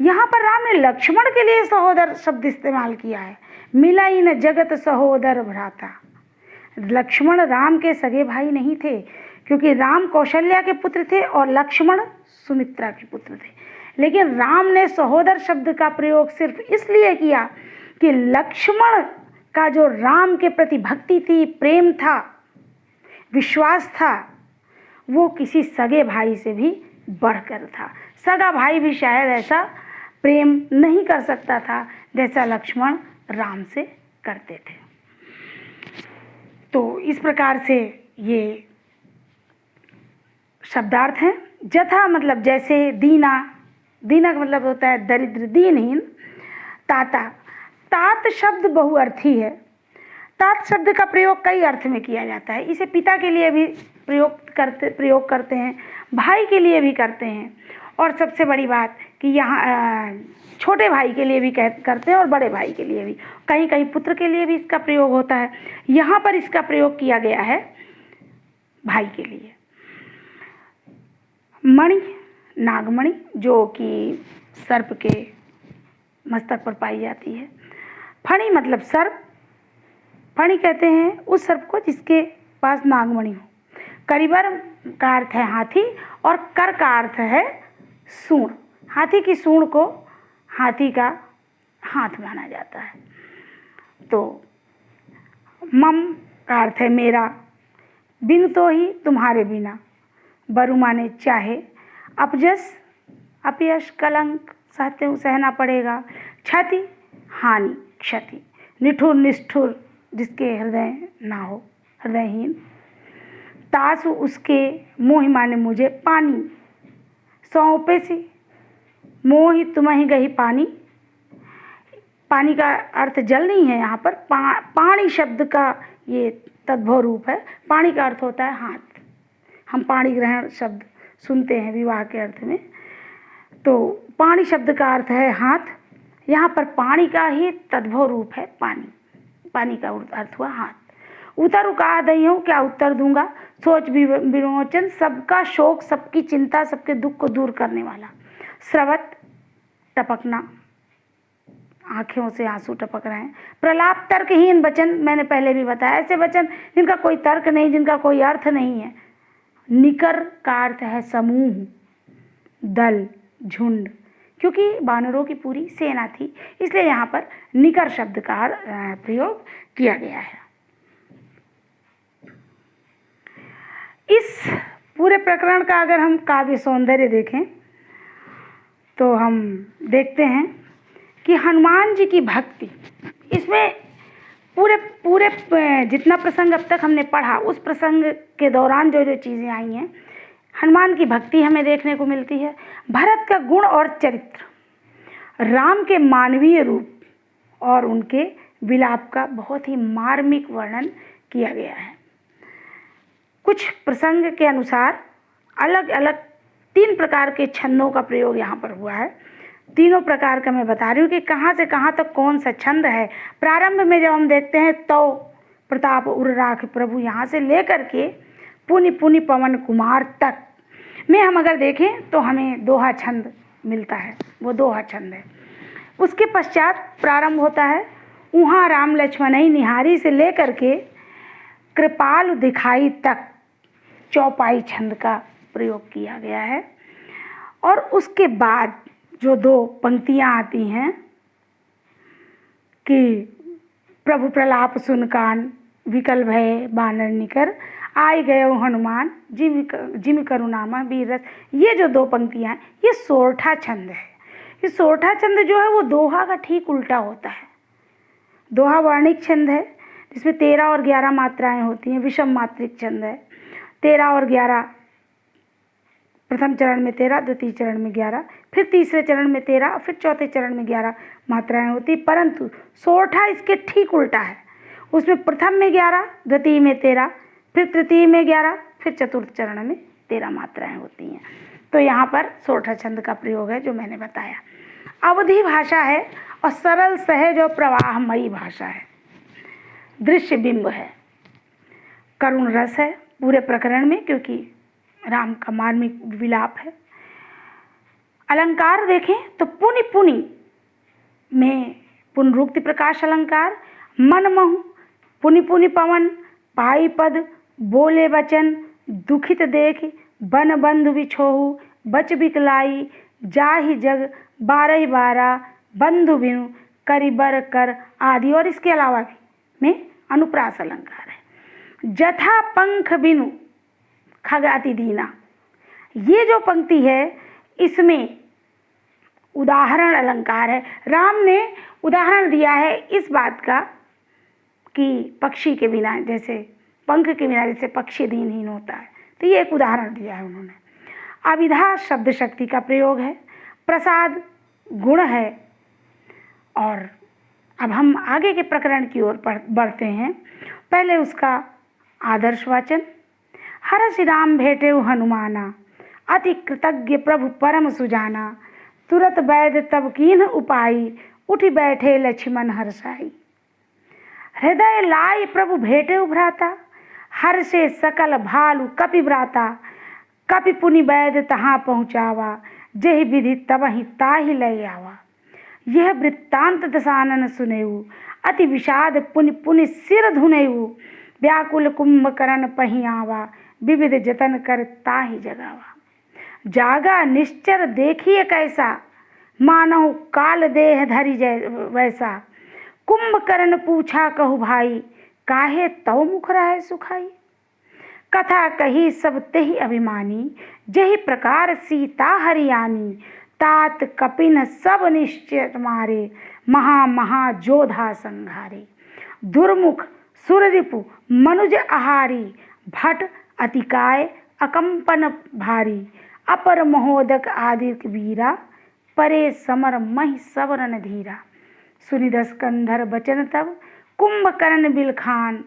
यहाँ पर राम ने लक्ष्मण के लिए सहोदर शब्द इस्तेमाल किया है। मिला ही न जगत सहोदर भ्राता, लक्ष्मण राम के सगे भाई नहीं थे, क्योंकि राम कौशल्या के पुत्र थे और लक्ष्मण सुमित्रा के पुत्र थे। लेकिन राम ने सहोदर शब्द का प्रयोग सिर्फ इसलिए किया कि लक्ष्मण का जो राम के प्रति भक्ति थी, प्रेम था, विश्वास था, वो किसी सगे भाई से भी बढ़कर था। सगा भाई भी शायद ऐसा प्रेम नहीं कर सकता था जैसा लक्ष्मण राम से करते थे। तो इस प्रकार से ये शब्दार्थ हैं। जथा मतलब जैसे, दीना, दीना का मतलब होता है दरिद्र, दीनहीन। ताता, तात शब्द बहुअर्थी है। तात शब्द का प्रयोग कई अर्थ में किया जाता है। इसे पिता के लिए भी प्रयोग करते हैं, भाई के लिए भी करते हैं, और सबसे बड़ी बात कि यहाँ छोटे भाई के लिए भी करते हैं और बड़े भाई के लिए भी, कहीं कहीं पुत्र के लिए भी इसका प्रयोग होता है। यहाँ पर इसका प्रयोग किया गया है भाई के लिए। मणि, नागमणि, जो कि सर्प के मस्तक पर पाई जाती है। फणी मतलब सर्प, फणी कहते हैं उस सर्प को जिसके पास नागमणि हो। करिबर का अर्थ है हाथी और कर का अर्थ है सूंड। हाथी की सूंड को हाथी का हाथ माना जाता है। तो मम का अर्थ है मेरा, बिन तो ही तुम्हारे बिना, बरु माने चाहे, अपजस अपयश कलंक सहना पड़ेगा, क्षति हानि क्षति, निठुर निष्ठुर जिसके हृदय ना हो, हृदयहीन, तासु उसके, मोहि माने मुझे, पानी, सौंपे सी, मोहि तुम्हें गही पानी। पानी का अर्थ जल नहीं है यहाँ पर, पाणी शब्द का ये तद्भव रूप है। पाणी का अर्थ होता है हाथ। हम पाणी ग्रहण शब्द सुनते हैं विवाह के अर्थ में, तो पाणी शब्द का अर्थ है हाथ। यहाँ पर पाणी का ही तद्भव रूप है पानी। पानी का अर्थ हुआ हाथ। उतर कहा दई हूँ, क्या उत्तर दूंगा, सोच विमोचन, सबका शोक, सबकी चिंता, सबके दुख को दूर करने वाला। स्रवत टपकना, आंखों से आंसू टपक रहे हैं। प्रलाप तर्कहीन वचन, मैंने पहले भी बताया, ऐसे वचन जिनका कोई तर्क नहीं, जिनका कोई अर्थ नहीं है। निकर का अर्थ है समूह, दल, झुंड, क्योंकि वानरों की पूरी सेना थी, इसलिए यहाँ पर निकर शब्द का प्रयोग किया गया है। इस पूरे प्रकरण का अगर हम काव्य सौंदर्य देखें तो हम देखते हैं कि हनुमान जी की भक्ति, इसमें पूरे जितना प्रसंग अब तक हमने पढ़ा, उस प्रसंग के दौरान जो जो चीज़ें आई हैं, हनुमान की भक्ति हमें देखने को मिलती है। भरत का गुण और चरित्र, राम के मानवीय रूप और उनके विलाप का बहुत ही मार्मिक वर्णन किया गया है। कुछ प्रसंग के अनुसार अलग अलग 3 प्रकार के छंदों का प्रयोग यहाँ पर हुआ है। तीनों प्रकार का मैं बता रही हूँ कि कहाँ से कहाँ तक कौन सा छंद है। प्रारंभ में जब हम देखते हैं तो प्रताप उर राख प्रभु, यहाँ से लेकर के पुनि पुनि पवन कुमार तक में हम अगर देखें तो हमें दोहा छंद मिलता है, वो दोहा छंद है। उसके पश्चात प्रारंभ होता है उहाँ राम लक्ष्मण निहारी से लेकर के कृपाल दिखाई तक चौपाई छंद का प्रयोग किया गया है। और उसके बाद जो 2 पंक्तियाँ आती हैं कि प्रभु प्रलाप सुन कान, विकल भय बानर निकर, आय गए हनुमान जिम करुणामा वीर रस। ये जो 2 पंक्तियाँ, ये सोरठा छंद है। ये सोरठा छंद जो है वो दोहा का ठीक उल्टा होता है। दोहा वर्णिक छंद है जिसमें 13 और 11 मात्राएं होती हैं। विषम मात्रिक छंद है, 13 और 11, प्रथम चरण में 13, द्वितीय चरण में 11, फिर तीसरे चरण में 13, फिर चौथे चरण में 11 मात्राएं होती। परंतु सोरठा इसके ठीक उल्टा है। उसमें प्रथम में 11, द्वितीय में 13, फिर तृतीय में 11, फिर चतुर्थ चरण में 13 मात्राएं होती हैं। तो यहाँ पर सोरठा छंद का प्रयोग है जो मैंने बताया। अवधि भाषा है और सरल सहज और प्रवाहमयी भाषा है। दृश्य बिंब है, करुण रस है पूरे प्रकरण में, क्योंकि राम का मार्मिक विलाप है। अलंकार देखें तो पुनि पुनि में पुनरुक्ति प्रकाश अलंकार, मन महु, पुनि पुनि पवन, पाई पद बोले वचन, दुखित देख बन बंधु बिछोहु, बच बिकलाई जाहि जग बारह बारह, बंधु बिनु करि बर कर आदि। और इसके अलावा भी में अनुप्रास अलंकार है। जथा पंख बिनु खग अति दीना, ये जो पंक्ति है इसमें उदाहरण अलंकार है। राम ने उदाहरण दिया है इस बात का कि पक्षी के बिना, जैसे पंख के बिना जैसे पक्षी दीनहीन होता है, तो ये एक उदाहरण दिया है उन्होंने। अविधा शब्द शक्ति का प्रयोग है, प्रसाद गुण है। और अब हम आगे के प्रकरण की ओर बढ़ते हैं। पहले उसका आदर्श वाचन। हर श्री राम भेटे हनुमाना, अति कृतज्ञ प्रभु परम सुजाना, तुरत वैद्य तब कीन उपाई, उठी बैठे लक्ष्मण हर्षाई। हृदय लाई प्रभु भेटे उभराता, हर्षे सकल भालु कपि भ्राता, कपि पुनि वैद्य तहाँ पहुँचावा, जेहि विधि तबहि ताहि लय आवा। यह वृत्तांत दशानन सुनेऊ, अति विषाद पुनि पुनि सिर धुनेऊ, व्याकुल कुंभकर्ण पहि आवा, विविध जतन कर ताहि जगावा। जागा निश्चर देखिए कैसा, मानव काल देह धरि वैसा, कुंभकर्ण पूछा कहु भाई, काहे तव मुख रहे सुखाई। कथा कही सब तेहि अभिमानी, जेहि प्रकार सीता हरियाणी, तात कपिन सब निश्चय मारे, महा महा जोधा संघारे। दुर्मुख सुररिपु मनुज आहारी, भट अतिकाय अकंपन भारी, अपर महोदक आदि वीरा, परे समर महि सवरन धीरा। सुनिदस कंधर बचन तब, कुंभकर्ण बिलखान,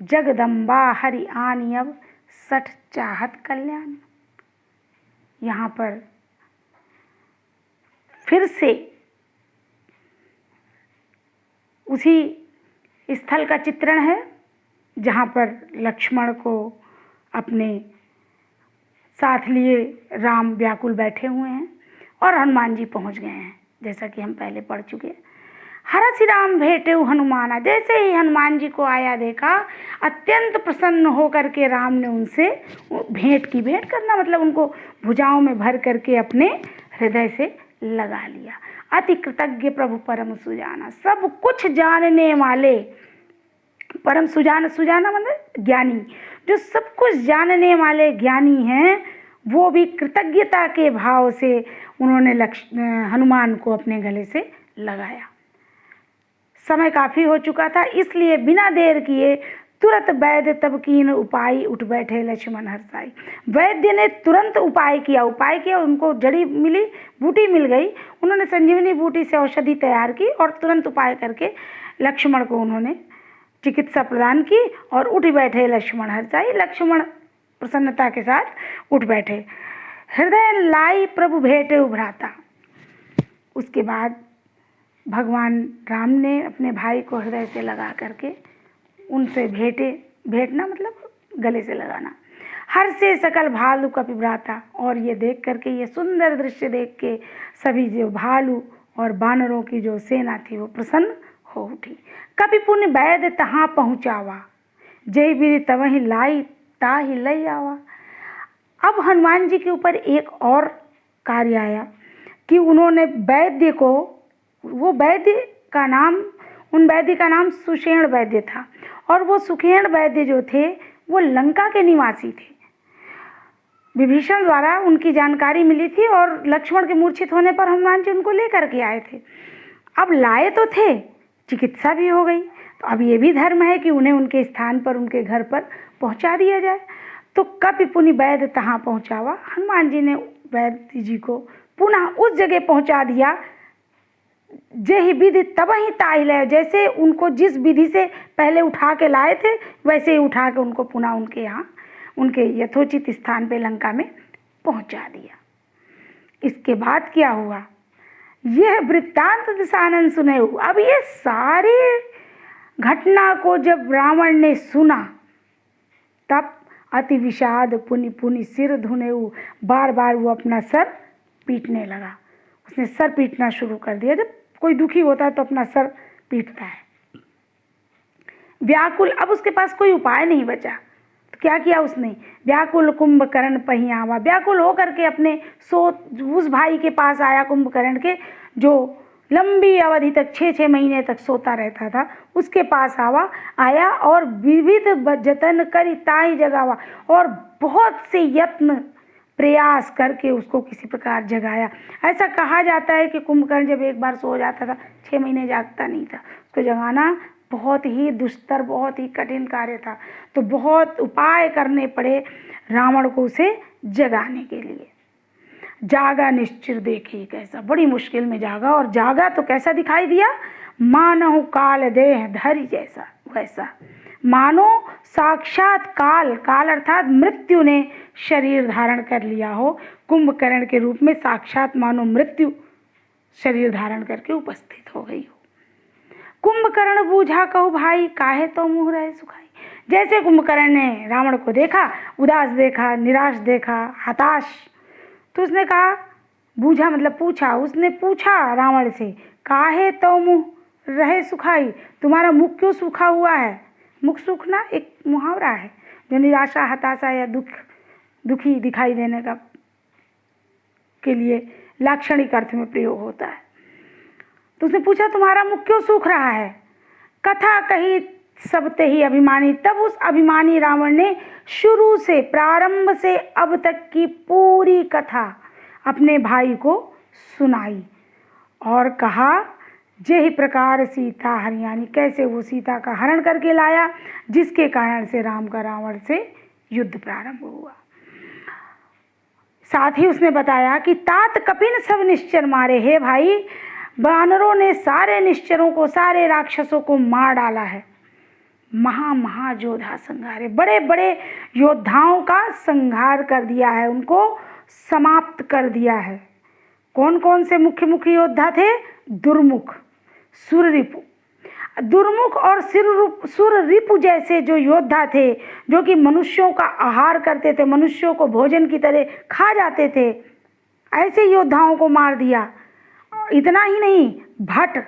जगदम्बा हरि आनी अब, सठ चाहत कल्याण। यहाँ पर फिर से उसी स्थल का चित्रण है जहाँ पर लक्ष्मण को अपने साथ लिए राम व्याकुल बैठे हुए हैं और हनुमान जी पहुँच गए हैं, जैसा कि हम पहले पढ़ चुके हैं। हरसि राम भेटे हनुमाना, जैसे ही हनुमान जी को आया देखा, अत्यंत प्रसन्न होकर के राम ने उनसे भेंट की। भेंट करना मतलब उनको भुजाओं में भर करके अपने हृदय से लगा लिया। अति कृतज्ञ प्रभु परम सुजाना, सब कुछ जानने वाले, परम सुजाना मतलब ज्ञानी, जो सब कुछ जानने वाले ज्ञानी हैं, वो भी कृतज्ञता के भाव से उन्होंने हनुमान को अपने गले से लगाया। समय काफ़ी हो चुका था, इसलिए बिना देर किए तुरंत वैद्य तब कीन उपाय, उठ बैठे लक्ष्मण हर्षाई। वैद्य ने तुरंत उपाय किया, उनको जड़ी मिली, बूटी मिल गई। उन्होंने संजीवनी बूटी से औषधि तैयार की और तुरंत उपाय करके लक्ष्मण को उन्होंने चिकित्सा प्रदान की और उठ बैठे लक्ष्मण हर्षाई। लक्ष्मण प्रसन्नता के साथ उठ बैठे। हृदय लाई प्रभु भेटे उभराता। उसके बाद भगवान राम ने अपने भाई को हृदय से लगा करके उनसे भेंटना मतलब गले से लगाना। हर से सकल भालू कपि भ्राता, और ये देख करके, ये सुंदर दृश्य देख के सभी जो भालू और बानरों की जो सेना थी वो प्रसन्न हो उठी। कपि पुण्य वैद्य तहाँ पहुँचावा, जय विधि तवहि लाई ताहि लय आवा। अब हनुमान जी के ऊपर एक और कार्य आया कि उन्होंने वैद्य को, वो वैद्य का नाम, उन वैद्य का नाम सुषेण वैद्य था, और वो सुषेण वैद्य जो थे वो लंका के निवासी थे। विभीषण द्वारा उनकी जानकारी मिली थी और लक्ष्मण के मूर्छित होने पर हनुमान जी उनको लेकर के आए थे। अब लाए तो थे, चिकित्सा भी हो गई, तो अब ये भी धर्म है कि उन्हें उनके स्थान पर, उनके घर पर पहुंचा दिया जाए। तो कपि पुनि वैद्य तहाँ पहुँचावा, हनुमान जी ने वैद्य जी को पुनः उस जगह पहुँचा दिया, जेहि विधि तबहि ताहि लय, जैसे उनको जिस विधि से पहले उठा के लाए थे वैसे ही उठा के उनको पुनः उनके यहाँ, उनके यथोचित स्थान पे लंका में पहुँचा दिया। इसके बाद क्या हुआ, यह वृत्तांत दशानन सुने। अब ये सारी घटना को जब रावण ने सुना तब अति विषाद पुनि पुनि सिर धुनेऊ, बार बार वो अपना सर पीटने लगा। उसने सर पीटना शुरू कर दिया। जब कोई दुखी होता है तो अपना सर पीटता है। व्याकुल, अब उसके पास कोई उपाय नहीं बचा, तो क्या किया उसने, व्याकुल कुंभकर्ण पहियावा, व्याकुल होकर के अपने उस भाई के पास आया कुंभकर्ण के, जो लंबी अवधि तक 6-6 महीने तक सोता रहता था, उसके पास आया और विविध जतन करी ताई जगावा, और बहुत से यत्न प्रयास करके उसको किसी प्रकार जगाया। ऐसा कहा जाता है कि कुंभकर्ण जब एक बार सो जाता था 6 महीने जागता नहीं था, उसको जगाना बहुत ही दुष्तर, बहुत ही कठिन कार्य था, तो बहुत उपाय करने पड़े रावण को उसे जगाने के लिए। जागा निश्चिर देखी कैसा, बड़ी मुश्किल में जागा, और जागा तो कैसा दिखाई दिया, मानहु काल देह धरी जैसा, वैसा मानो साक्षात काल, काल अर्थात मृत्यु ने शरीर धारण कर लिया हो, कुंभकर्ण के रूप में साक्षात मानो मृत्यु शरीर धारण करके उपस्थित हो गई हो। कुंभकर्ण बूझा कहू भाई, काहे तो मुँह रहे सुखाई। जैसे कुंभकर्ण ने रावण को देखा, उदास देखा, निराश देखा, हताश, तो उसने कहा, बूझा मतलब पूछा, उसने पूछा रावण से, काहे तो मुँह रहे सुखाई, तुम्हारा मुख क्यों सूखा हुआ है। मुख सूखना एक मुहावरा है जो निराशा, हताशा या दुखी दिखाई देने का के लिए लाक्षणिक अर्थ में प्रयोग होता है। तो उसने पूछा, तुम्हारा मुख क्यों सूख रहा है। कथा कही सबते ही अभिमानी, तब उस अभिमानी रावण ने शुरू से, प्रारंभ से अब तक की पूरी कथा अपने भाई को सुनाई और कहा, जे ही प्रकार सीता हरियाणी, कैसे वो सीता का हरण करके लाया, जिसके कारण से राम का रावण से युद्ध प्रारंभ हुआ। साथ ही उसने बताया कि तात कपिन सब निश्चर मारे, हे भाई वानरों ने सारे निश्चरों को, सारे राक्षसों को मार डाला है। महायोद्धा संहारे, बड़े बड़े योद्धाओं का संहार कर दिया है, उनको समाप्त कर दिया है। कौन कौन से मुख्य योद्धा थे, दुर्मुख, सुररिपु, दुर्मुख और सुररिपु जैसे जो योद्धा थे, जो कि मनुष्यों का आहार करते थे, मनुष्यों को भोजन की तरह खा जाते थे, ऐसे योद्धाओं को मार दिया। इतना ही नहीं, भट,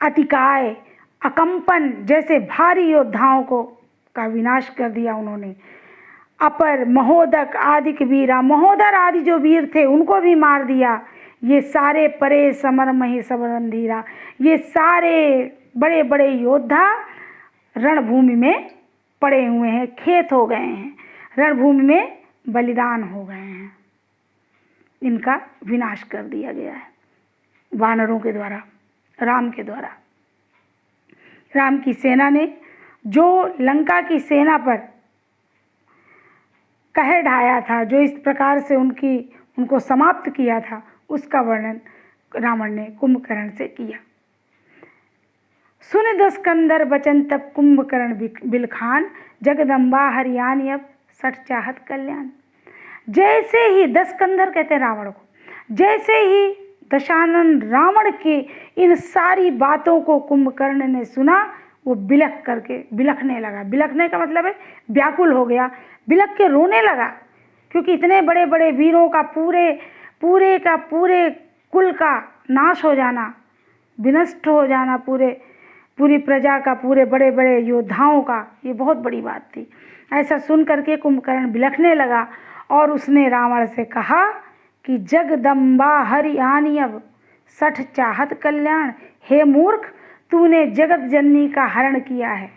अतिकाय, अकंपन जैसे भारी योद्धाओं को का विनाश कर दिया उन्होंने। अपर, महोदक आदि के वीरा, महोदर आदि जो वीर थे उनको भी मार दिया। ये सारे परे समर मही सबरंधीरा, ये सारे बड़े बड़े योद्धा रणभूमि में पड़े हुए हैं, खेत हो गए हैं, रणभूमि में बलिदान हो गए हैं। इनका विनाश कर दिया गया है वानरों के द्वारा, राम के द्वारा। राम की सेना ने जो लंका की सेना पर कहर ढाया था, जो इस प्रकार से उनको समाप्त किया था, उसका वर्णन रावण ने कुंभकर्ण से किया। सुन दस कंदर बचन तब कुंभकर्ण बिलखान, जगदम्बा हरियाणी अब सठ चाहत कल्याण। जैसे ही, दस कंधर कहते हैं रावण को, जैसे ही दशानन रावण के इन सारी बातों को कुंभकर्ण ने सुना, वो बिलखने लगा। बिलखने का मतलब है व्याकुल हो गया, बिलख के रोने लगा, क्योंकि इतने बड़े बड़े वीरों का पूरे कुल का नाश हो जाना, विनष्ट हो जाना, पूरी प्रजा का, पूरे बड़े बड़े योद्धाओं का, ये बहुत बड़ी बात थी। ऐसा सुन करके कुंभकर्ण बिलखने लगा और उसने रावण से कहा कि जगदम्बा हरियाणी अब सठ चाहत कल्याण। हे मूर्ख, तूने जगत जननी का हरण किया है,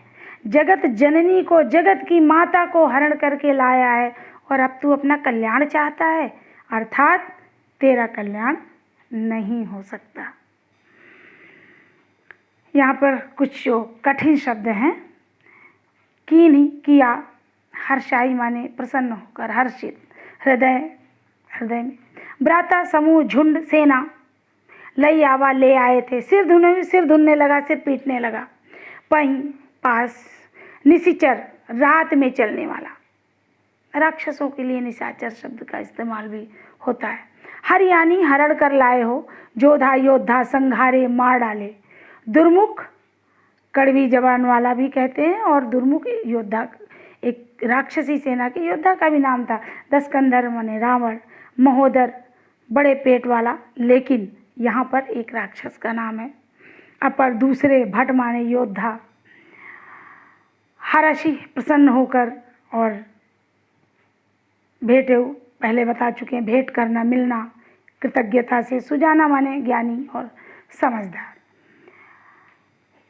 जगत जननी को, जगत की माता को हरण करके लाया है, और अब तू अपना कल्याण चाहता है, अर्थात तेरा कल्याण नहीं हो सकता। यहाँ पर कुछ जो कठिन शब्द हैं, किया, हर्षाई माने प्रसन्न होकर, हर्षित, हृदय में, भ्राता समूह झुंड सेना लई आवा, ले आए थे, सिर धुनने लगा, सिर पीटने लगा। पहीं पास, निशिचर रात में चलने वाला, राक्षसों के लिए निशाचर शब्द का इस्तेमाल भी होता है। हरियाणी हरण कर लाए हो, जोधा योद्धा संघारे मार डाले। दुर्मुख कड़वी जबान वाला भी कहते हैं, और दुर्मुख योद्धा एक राक्षसी सेना के योद्धा का भी नाम था। दसकंधर माने रावण, महोदर बड़े पेट वाला, लेकिन यहाँ पर एक राक्षस का नाम है। अपर दूसरे, भट माने योद्धा, हरषि प्रसन्न होकर, और भेंटे पहले बता चुके हैं, भेंट करना, मिलना, कृतज्ञता से। सुजाना माने ज्ञानी और समझदार।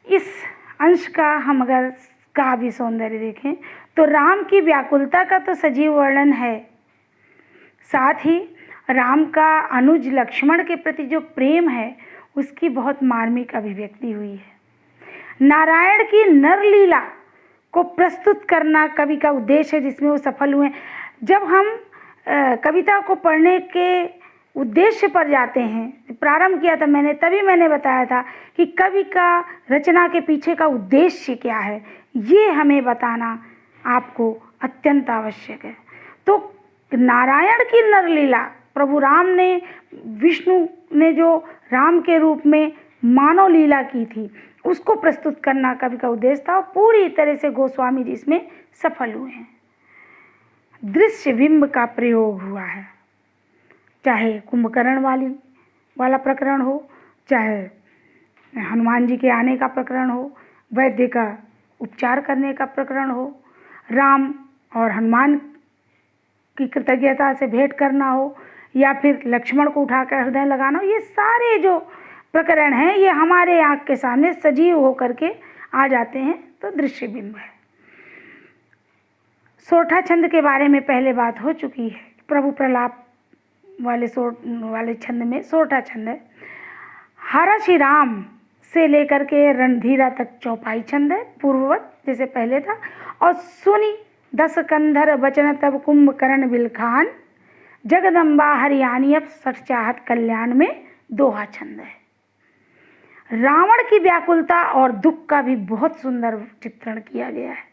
इस अंश का हम अगर काव्य सौंदर्य देखें तो राम की व्याकुलता का तो सजीव वर्णन है, साथ ही राम का अनुज लक्ष्मण के प्रति जो प्रेम है उसकी बहुत मार्मिक अभिव्यक्ति हुई है। नारायण की नरलीला को प्रस्तुत करना कवि का उद्देश्य है, जिसमें वो सफल हुए। जब हम कविता को पढ़ने के उद्देश्य पर जाते हैं, प्रारंभ किया था मैंने, तभी मैंने बताया था कि कवि का रचना के पीछे का उद्देश्य क्या है, ये हमें बताना आपको अत्यंत आवश्यक है। तो नारायण की नरलीला, प्रभु राम ने, विष्णु ने जो राम के रूप में मानव लीला की थी, उसको प्रस्तुत करना कवि का उद्देश्य था, और पूरी तरह से गोस्वामी जी इसमें सफल हुए हैं। दृश्य बिंब का प्रयोग हुआ है, चाहे कुंभकर्ण वाला प्रकरण हो, चाहे हनुमान जी के आने का प्रकरण हो, वैद्य का उपचार करने का प्रकरण हो, राम और हनुमान की कृतज्ञता से भेंट करना हो, या फिर लक्ष्मण को उठाकर हृदय लगाना हो, ये सारे जो प्रकरण हैं ये हमारे आँख के सामने सजीव होकर के आ जाते हैं। तो दृश्य बिंब है। सोठा छंद के बारे में पहले बात हो चुकी है। प्रभु प्रलाप वाले छंद में सोठा छंद है। हरषि राम से लेकर के रणधीरा तक चौपाई छंद है, पूर्ववत जैसे पहले था। और सुनी दस कंधर बचन तब कुंभकर्ण बिलखान, जगदम्बा हरियाणी अब सठ चाहत कल्याण में दोहा छंद है। रावण की व्याकुलता और दुख का भी बहुत सुंदर चित्रण किया गया है।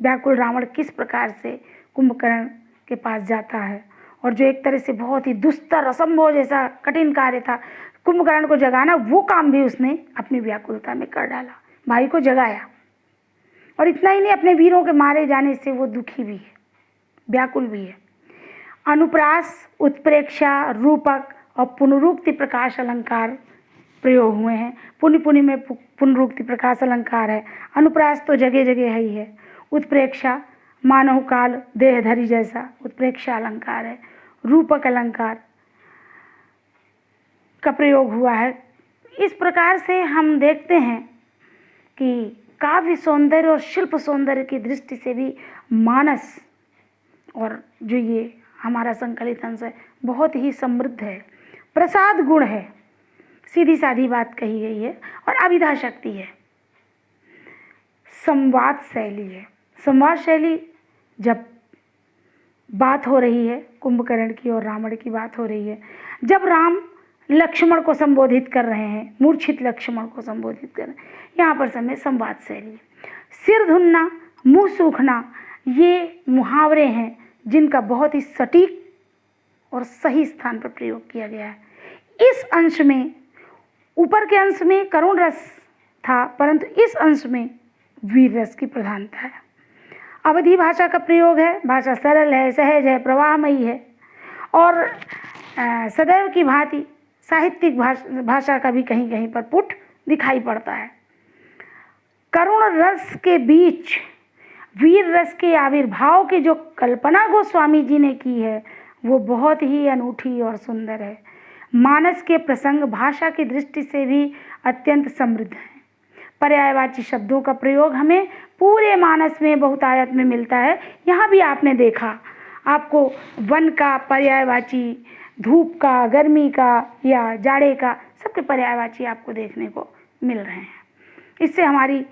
व्याकुल रावण किस प्रकार से कुंभकर्ण के पास जाता है, और जो एक तरह से बहुत ही दुस्तर, असंभव जैसा कठिन कार्य था कुंभकर्ण को जगाना, वो काम भी उसने अपनी व्याकुलता में कर डाला, भाई को जगाया। और इतना ही नहीं, अपने वीरों के मारे जाने से वो दुखी भी है, व्याकुल भी है। अनुप्रास, उत्प्रेक्षा, रूपक और पुनरुक्ति प्रकाश अलंकार प्रयोग हुए हैं। पुनि पुनि में पुनरुक्ति प्रकाश अलंकार है। अनुप्रास तो जगह जगह है ही है। उत्प्रेक्षा मानव काल देहधरी जैसा उत्प्रेक्षा अलंकार है। रूपक अलंकार का प्रयोग हुआ है। इस प्रकार से हम देखते हैं कि काव्य सौंदर्य और शिल्प सौंदर्य की दृष्टि से भी मानस और जो ये हमारा संकलित अंश है बहुत ही समृद्ध है। प्रसाद गुण है, सीधी साधी बात कही गई है, और अभिधा शक्ति है। संवाद शैली है। संवाद शैली, जब बात हो रही है कुंभकर्ण की और रावण की बात हो रही है, जब राम लक्ष्मण को संबोधित कर रहे हैं, मूर्छित लक्ष्मण को संबोधित कर रहे हैं, यहाँ पर समय संवाद शैली। सिर धुनना, मुंह सूखना, ये मुहावरे हैं जिनका बहुत ही सटीक और सही स्थान पर प्रयोग किया गया है। इस अंश में, ऊपर के अंश में करुण रस था, परंतु इस अंश में वीर रस की प्रधानता है। अवधी भाषा का प्रयोग है। भाषा सरल है, सहज है, प्रवाहमयी है, और सदैव की भांति साहित्यिक भाषा का भी कहीं कहीं पर पुट दिखाई पड़ता है। करुण रस के बीच वीर रस के आविर्भाव की जो कल्पना गोस्वामी जी ने की है वो बहुत ही अनूठी और सुंदर है। मानस के प्रसंग भाषा की दृष्टि से भी अत्यंत समृद्ध हैं। पर्यायवाची शब्दों का प्रयोग हमें पूरे मानस में बहुतायत में मिलता है। यहाँ भी आपने देखा, आपको वन का पर्यायवाची, धूप का, गर्मी का या जाड़े का, सबके पर्यायवाची आपको देखने को मिल रहे हैं। इससे हमारी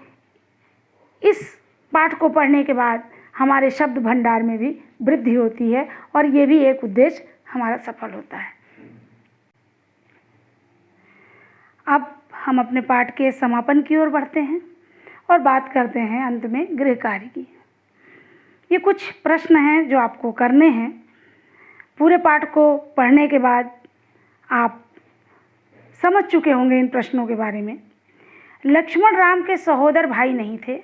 इस पाठ को पढ़ने के बाद हमारे शब्द भंडार में भी वृद्धि होती है, और ये भी एक उद्देश्य हमारा सफल होता है। अब हम अपने पाठ के समापन की ओर बढ़ते हैं और बात करते हैं अंत में गृह कार्य की। ये कुछ प्रश्न हैं जो आपको करने हैं। पूरे पाठ को पढ़ने के बाद आप समझ चुके होंगे इन प्रश्नों के बारे में। लक्ष्मण राम के सहोदर भाई नहीं थे,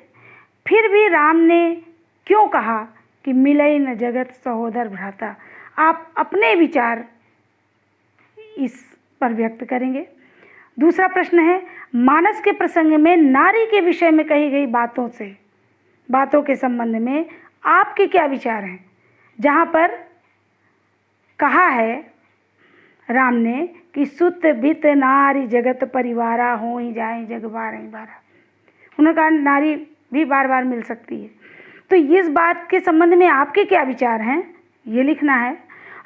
फिर भी राम ने क्यों कहा कि मिलई न जगत सहोदर भ्राता? आप अपने विचार इस पर व्यक्त करेंगे। दूसरा प्रश्न है, मानस के प्रसंग में नारी के विषय में कही गई बातों से बातों के संबंध में आपके क्या विचार हैं, जहाँ पर कहा है राम ने कि सुत बित नारी जगत परिवारा हो ही जाए जग बार ही बारा। उन्होंने कहा नारी भी बार बार मिल सकती है। तो इस बात के संबंध में आपके क्या विचार हैं, ये लिखना है।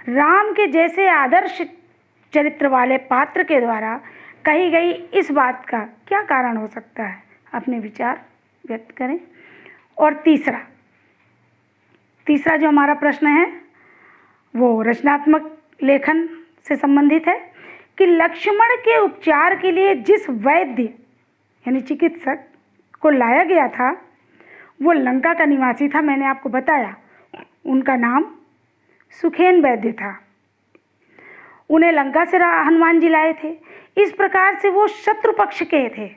राम के जैसे आदर्श चरित्र वाले पात्र के द्वारा कही गई इस बात का क्या कारण हो सकता है, अपने विचार व्यक्त करें। और तीसरा जो हमारा प्रश्न है वो रचनात्मक लेखन से संबंधित है कि लक्ष्मण के उपचार के लिए जिस वैद्य यानी चिकित्सक को लाया गया था वो लंका का निवासी था। मैंने आपको बताया उनका नाम सुखेन वैद्य था। उन्हें लंका से हनुमान जी लाए थे। इस प्रकार से वो शत्रु पक्ष के थे,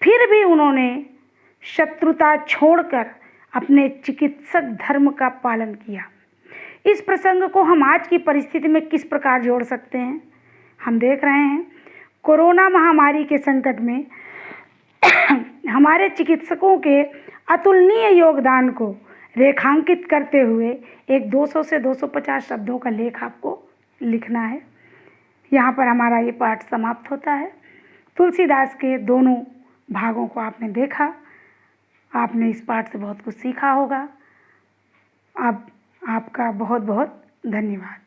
फिर भी उन्होंने शत्रुता छोड़कर अपने चिकित्सक धर्म का पालन किया। इस प्रसंग को हम आज की परिस्थिति में किस प्रकार जोड़ सकते हैं। हम देख रहे हैं कोरोना महामारी के संकट में हमारे चिकित्सकों के अतुलनीय योगदान को रेखांकित करते हुए एक 200 से 250 शब्दों का लेख आपको लिखना है। यहाँ पर हमारा ये पाठ समाप्त होता है। तुलसीदास के दोनों भागों को आपने देखा, आपने इस पाठ से बहुत कुछ सीखा होगा। आपका बहुत बहुत धन्यवाद।